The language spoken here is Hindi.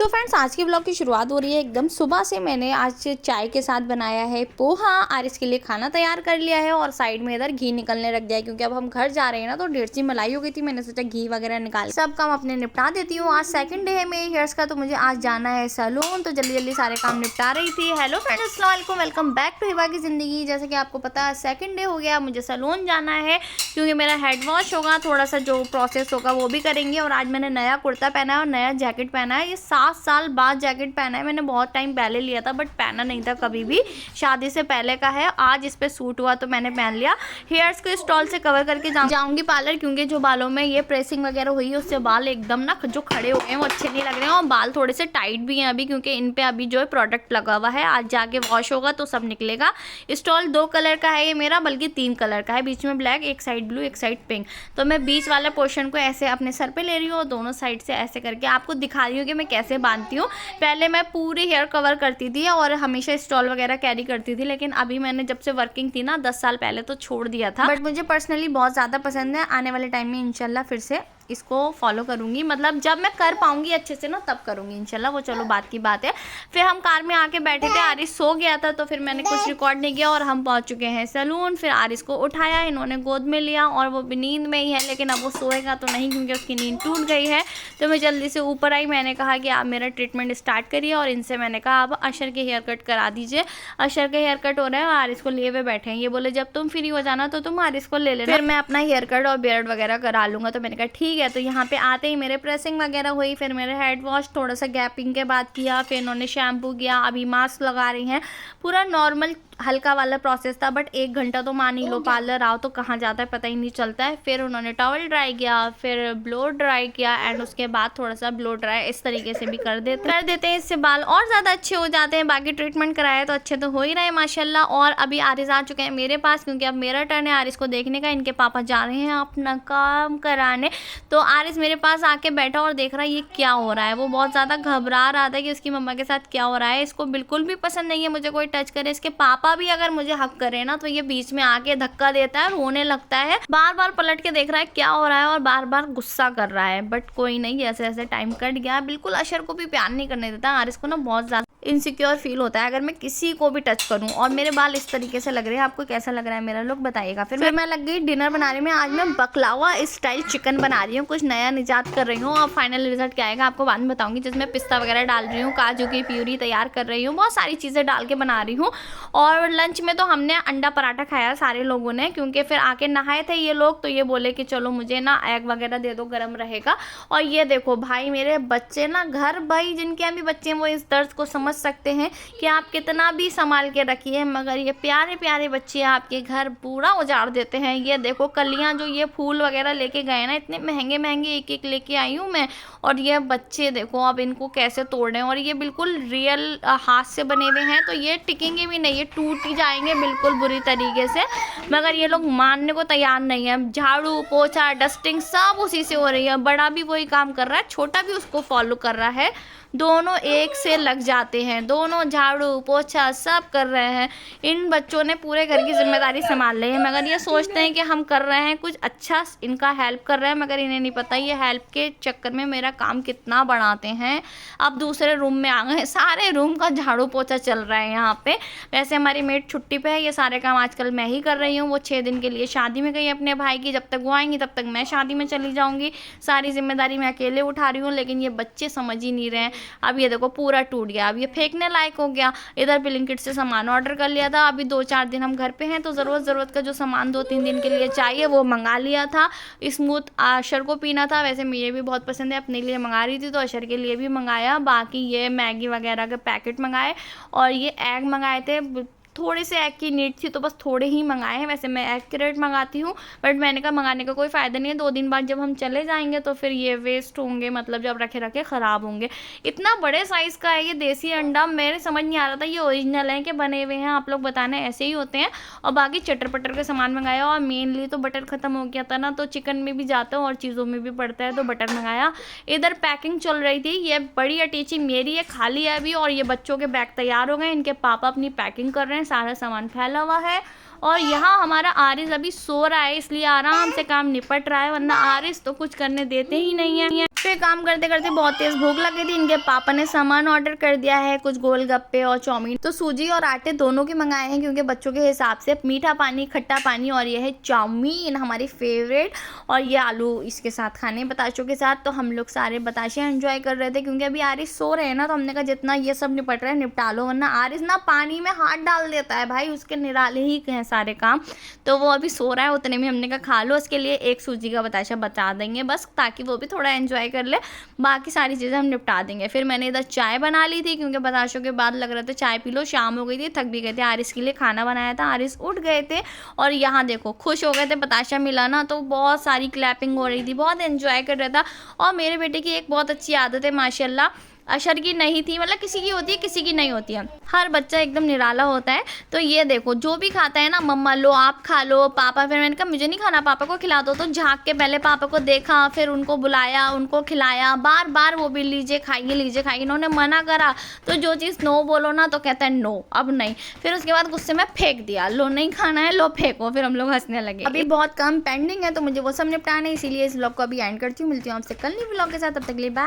तो फ्रेंड्स आज की ब्लॉग की शुरुआत हो रही है एकदम सुबह से। मैंने आज चाय के साथ बनाया है पोहा और इसके लिए खाना तैयार कर लिया है और साइड में इधर घी निकलने रख दिया है क्योंकि अब हम घर जा रहे हैं ना, तो ढेर सी मलाई हो गई थी। मैंने सोचा घी वगैरह निकाल सब काम अपने निपटा देती हूँ। आज सेकंड डे है मेरे हेयर्स का, तो मुझे आज जाना है सैलून, तो जल्दी जल्दी सारे काम निपटा रही थी। हेलो फ्रेंड्स, अस्सलाम वालेकुम, वेलकम बैक टू हिबा की ज़िंदगी। जैसे कि आपको पता है सेकंड डे हो गया, मुझे सैलून जाना है क्योंकि मेरा हेड वॉश होगा, थोड़ा सा जो प्रोसेस होगा वो भी करेंगे। और आज मैंने नया कुर्ता पहना है और नया जैकेट पहना है। ये 7 साल बाद जैकेट पहना है, मैंने बहुत टाइम पहले लिया था बट पहना नहीं था कभी भी, शादी से पहले का है। आज इस पे सूट हुआ तो मैंने पहन लिया। हेयर्स को स्टॉल से कवर करके जाऊंगी पार्लर, क्योंकि जो बालों में ये प्रेसिंग वगैरह हुई है उससे बाल एकदम ना जो खड़े हो गए हैं वो अच्छे नहीं लग रहे हैं, और बाल थोड़े से टाइट भी हैं अभी, क्योंकि इन पे अभी जो है प्रोडक्ट लगा हुआ है। आज जाके वॉश होगा तो सब निकलेगा। स्टॉल 2 कलर का है ये मेरा, बल्कि 3 कलर का है, बीच में ब्लैक, एक साइड ब्लू, एक साइड पिंक। तो मैं बीच वाला पोर्शन को ऐसे अपने सर पे ले रही हूँ और दोनों साइड से ऐसे करके आपको दिखा रही हूँ कि मैं कैसे बांधती हूँ। पहले मैं पूरी हेयर कवर करती थी और हमेशा स्टॉल वगैरह कैरी करती थी, लेकिन अभी मैंने जब से वर्किंग थी ना 10 साल पहले, तो छोड़ दिया था। बट मुझे पर्सनली बहुत ज़्यादा पसंद है। आने वाले टाइम में इंशाल्लाह फिर से इसको फॉलो करूंगी, मतलब जब मैं कर पाऊंगी अच्छे से ना तब करूंगी इंशाल्लाह। वो चलो बात की बात है। फिर हम कार में आके बैठे थे, आरिस सो गया था तो फिर मैंने कुछ रिकॉर्ड नहीं किया और हम पहुंच चुके हैं सैलून। फिर आरिस को उठाया, इन्होंने गोद में लिया और वो भी नींद में ही है, लेकिन अब वो सोएगा तो नहीं क्योंकि उसकी नींद टूट गई है। तो मैं जल्दी से ऊपर आई, मैंने कहा कि आप मेरा ट्रीटमेंट स्टार्ट करिए, और इनसे मैंने कहा आप अशर के हेयर कट करा दीजिए। अशर के हेयर कट हो रहा है और आरिस को लिए हुए बैठे हैं। ये बोले जब तुम फ्री हो जाना तो तुम आरिस को ले लेना, फिर मैं अपना हेयर कट और बियर्ड वगैरह करा लूँगा। तो मैंने कहा ठीक है। तो यहाँ पे आते ही मेरे प्रेसिंग वगैरह हुई, फिर मेरे हेड वॉश थोड़ा सा गैपिंग के बाद किया, फिर इन्होंने शैम्पू किया, अभी मास्क लगा रही हैं। पूरा नॉर्मल हल्का वाला प्रोसेस था, बट 1 घंटा तो मान ही लो, पार्लर आओ तो कहाँ जाता है पता ही नहीं चलता है। फिर उन्होंने टॉवल ड्राई किया, फिर ब्लो ड्राई किया, एंड उसके बाद थोड़ा सा ब्लो ड्राई इस तरीके से भी कर देते हैं। इससे बाल और ज़्यादा अच्छे हो जाते हैं। बाकी ट्रीटमेंट कराया तो अच्छे तो हो ही रहे माशाल्लाह। और अभी आरिस आ चुके हैं मेरे पास, क्योंकि अब मेरा टर्न है आरिस को देखने का। इनके पापा जा रहे हैं अपना काम कराने, तो आरिस मेरे पास आके बैठा और देख रहा है ये क्या हो रहा है। वो बहुत ज़्यादा घबरा रहा था कि उसकी मम्मा के साथ क्या हो रहा है। इसको बिल्कुल भी पसंद नहीं है मुझे कोई टच करे। इसके पापा भी अगर मुझे हक करे ना तो ये बीच में आके धक्का देता है, रोने लगता है, बार बार पलट के देख रहा है क्या हो रहा है और बार बार गुस्सा कर रहा है। बट कोई नहीं, ऐसे ऐसे टाइम कट गया। बिल्कुल अशर को भी प्यार नहीं करने देता। आरिस को ना बहुत ज़्यादा इनसिक्योर फील होता है अगर मैं किसी को भी टच करूं। और मेरे बाल इस तरीके से लग रहे हैं, आपको कैसा लग रहा है मेरा लुक बताइएगा। फिर मैं लग गई डिनर बनाने में। आज मैं बकलावा स्टाइल चिकन बना रही हूँ, कुछ नया निजात कर रही हूँ। और फाइनल रिजल्ट क्या आएगा आपको बाद में बताऊंगी। जिसमें पिस्ता वगैरह डाल रही हूँ, काजू की प्यूरी तैयार कर रही हूँ, बहुत सारी चीज़ें डाल के बना रही हूँ। और लंच में तो हमने अंडा पराठा खाया सारे लोगों ने, क्योंकि फिर आके नहाए थे ये लोग, तो ये बोले कि चलो मुझे ना एग वगैरह दे दो, गर्म रहेगा। और ये देखो भाई मेरे बच्चे ना, घर भाई जिनके अभी बच्चे हैं वो इस दर्द को समझ सकते हैं कि आप कितना भी संभाल के रखिए, मगर ये प्यारे प्यारे बच्चे आपके घर पूरा उजाड़ देते हैं। ये देखो कलियां जो ये फूल वगैरह लेके गए ना, इतने महंगे महंगे एक एक लेके आई हूँ मैं, और ये बच्चे देखो अब इनको कैसे तोड़ रहे हैं। और ये बिल्कुल रियल हाथ से बने हुए हैं, तो ये टिकेंगे भी नहीं, ये टूट ही जाएंगे बिल्कुल बुरी तरीके से। मगर ये लोग मानने को तैयार नहीं है। झाड़ू पोछा डस्टिंग सब उसी से हो रही है। बड़ा भी वही काम कर रहा है, छोटा भी उसको फॉलो कर रहा है, दोनों एक से लग जाते हैं, दोनों झाड़ू पोछा सब कर रहे हैं। इन बच्चों ने पूरे घर की जिम्मेदारी संभाल ली है, मगर ये सोचते हैं कि हम कर रहे हैं कुछ अच्छा, इनका हेल्प कर रहे हैं, मगर इन्हें नहीं पता ये हेल्प के चक्कर में मेरा काम कितना बढ़ाते हैं। अब दूसरे रूम में आ गए, सारे रूम का झाड़ू पोछा चल रहा है यहाँ पे। वैसे हमारी मेड छुट्टी पे है, ये सारे काम आजकल मैं ही कर रही हूँ। वो 6 दिन के लिए शादी में गई अपने भाई की, जब तक वो आएंगी तब तक मैं शादी में चली जाऊँगी। सारी जिम्मेदारी मैं अकेले उठा रही हूँ, लेकिन ये बच्चे समझ ही नहीं रहे हैं। अब ये देखो पूरा टूट गया, अब ये फेंकने लायक हो गया। इधर ब्लिंकिट से सामान ऑर्डर कर लिया था, अभी 2-4 दिन हम घर पे हैं, तो ज़रूरत का जो सामान 2-3 दिन के लिए चाहिए वो मंगा लिया था। स्मूथ अशर को पीना था, वैसे मुझे भी बहुत पसंद है, अपने लिए मंगा रही थी तो अशर के लिए भी मंगाया। बाकी ये मैगी वगैरह के पैकेट मंगाए, और ये एग मंगाए थे। थोड़े से एग की नीड थी तो बस थोड़े ही मंगाए हैं। वैसे मैं एग क्रेट मंगाती हूँ, बट मैंने कहा मंगाने का कोई फ़ायदा नहीं है, 2 दिन बाद जब हम चले जाएंगे तो फिर ये वेस्ट होंगे, मतलब जब रखे रखे ख़राब होंगे। इतना बड़े साइज़ का है ये देसी अंडा, मेरे समझ नहीं आ रहा था ये ओरिजिनल है कि बने हुए हैं। आप लोग बताना ऐसे ही होते हैं। और बाकी चटर पटर के सामान मंगाया, और मेनली तो बटर ख़त्म हो गया था ना, तो चिकन में भी जाता है और चीज़ों में भी पड़ता है, तो बटर मंगाया। इधर पैकिंग चल रही थी, ये बड़ी अटैची मेरी है, खाली है अभी, और ये बच्चों के बैग तैयार हो गए, इनके पापा अपनी पैकिंग कर रहे हैं, सारा सामान फैला हुआ है। और यहाँ हमारा आरिस अभी सो रहा है, इसलिए आराम से काम निपट रहा है, वरना आरिस तो कुछ करने देते ही नहीं है। फिर काम करते करते बहुत तेज भूख लगी थी। इनके पापा ने सामान ऑर्डर कर दिया है, कुछ गोलगप्पे और चाउमीन। तो सूजी और आटे दोनों के मंगाए हैं क्योंकि बच्चों के हिसाब से। मीठा पानी, खट्टा पानी, और ये है चाउमीन हमारी फेवरेट, और ये आलू इसके साथ खाने बताशों के साथ। तो हम लोग सारे बताशे एंजॉय कर रहे थे क्योंकि अभी आरिस सो रहे हैं ना, तो हमने कहा जितना ये सब निपट रहा है निपटा लो, वरना आरिस ना पानी में हाथ डाल देता है भाई, उसके निराले ही हैं सारे काम। तो वो अभी सो रहा है, उतने में हमने कहा खा लो। उसके लिए एक सूजी का बताशा बचा देंगे बस, ताकि वो भी थोड़ा एंजॉय कर ले, बाकी सारी चीज़ें हम निपटा देंगे। फिर मैंने इधर चाय बना ली थी क्योंकि बताशों के बाद लग रहा था चाय पी लो, शाम हो गई थी, थक भी गए थे। आरिस के लिए खाना बनाया था, आरिस उठ गए थे और यहाँ देखो खुश हो गए थे, बताशा मिला ना, तो बहुत सारी क्लैपिंग हो रही थी, बहुत एंजॉय कर रहा था। और मेरे बेटे की एक बहुत अच्छी आदत है माशाल्लाह, अशर की नहीं थी, मतलब किसी की होती है किसी की नहीं होती है, हर बच्चा एकदम निराला होता है। तो ये देखो जो भी खाता है ना, मम्मा लो आप खा लो, पापा, फिर मैंने कहा मुझे नहीं खाना, पापा को खिला दो। तो झाँक के पहले पापा को देखा, फिर उनको बुलाया, उनको खिलाया, बार बार वो भी लीजिए खाइए। इन्होंने मना करा तो जो चीज़ नो बोलो ना तो कहता है नो, अब नहीं। फिर उसके बाद गुस्से में फेंक दिया, लो नहीं खाना है, लो फेंको। फिर हम लोग हंसने लगे। अभी बहुत काम पेंडिंग है तो मुझे वो सब निपटाना है, इसीलिए इस व्लॉग को अभी एंड करती हूँ। मिलती हूँ आपसे कल नई व्लॉग के साथ, तब तक के लिए बाय।